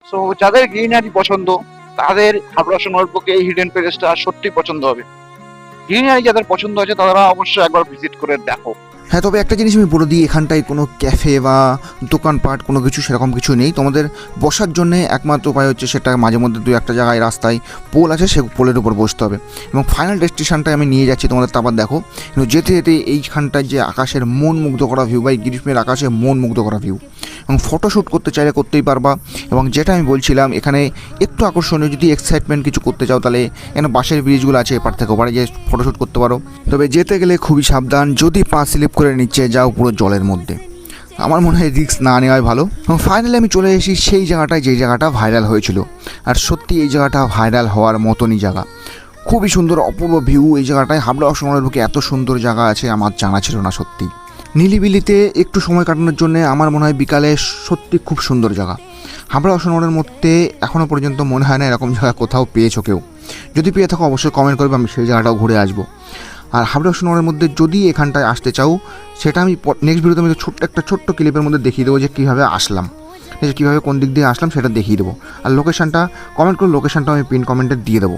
So যাদের greenery পছন্দ তাদের হাবড়া সোনার বুকে এই হিডেন প্যালেসটা সত্যি পছন্দ হবে। গ্রিনারি যাদের পছন্দ আছে তারা অবশ্যই একবার ভিজিট করে দেখো। হ্যাঁ, তবে একটা জিনিস আমি বলে দিই, এখানটায় কোনো ক্যাফে বা দোকানপাট কোনো কিছু সেরকম কিছু নেই। তোমাদের বসার জন্য একমাত্র উপায় হচ্ছে সেটা মাঝে মধ্যে দু একটা জায়গায় রাস্তায় পোল আছে, সে পোলের উপর বসতে হবে। এবং ফাইনাল ডেস্টিনেশনটায় আমি নিয়ে যাচ্ছি তোমাদের, তারপর দেখো কিন্তু যেতে যেতে এইখানটায় যে আকাশের মন মুগ্ধ করা ভিউ, বা এই গ্রীষ্মের আকাশে মন মুগ্ধ করা ভিউ, এবং ফটোশ্যুট করতে চাইলে করতেই পারবা। এবং যেটা আমি বলছিলাম, এখানে একটু আকর্ষণীয় যদি এক্সাইটমেন্ট কিছু করতে চাও তাহলে এখানে বাঁশের ব্রিজগুলো আছে, এপার থেকে ওপারে যে ফটোশ্যুট করতে পারো। তবে যেতে গেলে খুবই সাবধান, যদি পা স্লিপ করে নিচে যাও পুরো জলের মধ্যে, আমার মনে হয় রিস্ক না নেওয়াই ভালো। এবং ফাইনালি আমি চলে এসেছি সেই জায়গাটায় যেই জায়গাটা ভাইরাল হয়েছিল। আর সত্যি এই জায়গাটা ভাইরাল হওয়ার মতনই জায়গা, খুবই সুন্দর অপূর্ব ভিউ। এই জায়গাটায় হাবড়া সোনার বুকে এত সুন্দর জায়গা আছে আমার জানা ছিল না। সত্যি নিলিবিলিতে একটু সময় কাটানোর জন্য আমার মনে হয় বিকালে সত্যি খুব সুন্দর জায়গা। হাবড়া সোনারের মধ্যে এখনও পর্যন্ত মনে হয় না এরকম জায়গা কোথাও পেয়েছো কেউ। যদি পেয়ে থাকো অবশ্যই কমেন্ট করবে, আমি সেই জায়গাটাও ঘুরে আসবো। আর হাবড়া সোনারের মধ্যে যদি এখানটায় আসতে চাও, সেটা আমি নেক্সট ভিডিওতে আমি ছোট্ট ক্লিপের মধ্যে দেখিয়ে দেবো যে কীভাবে আসলাম, কীভাবে কোন দিক দিয়ে আসলাম সেটা দেখিয়ে দেবো। আর লোকেশানটা কমেন্ট করে, লোকেশানটা আমি পিন কমেন্টে দিয়ে দেবো।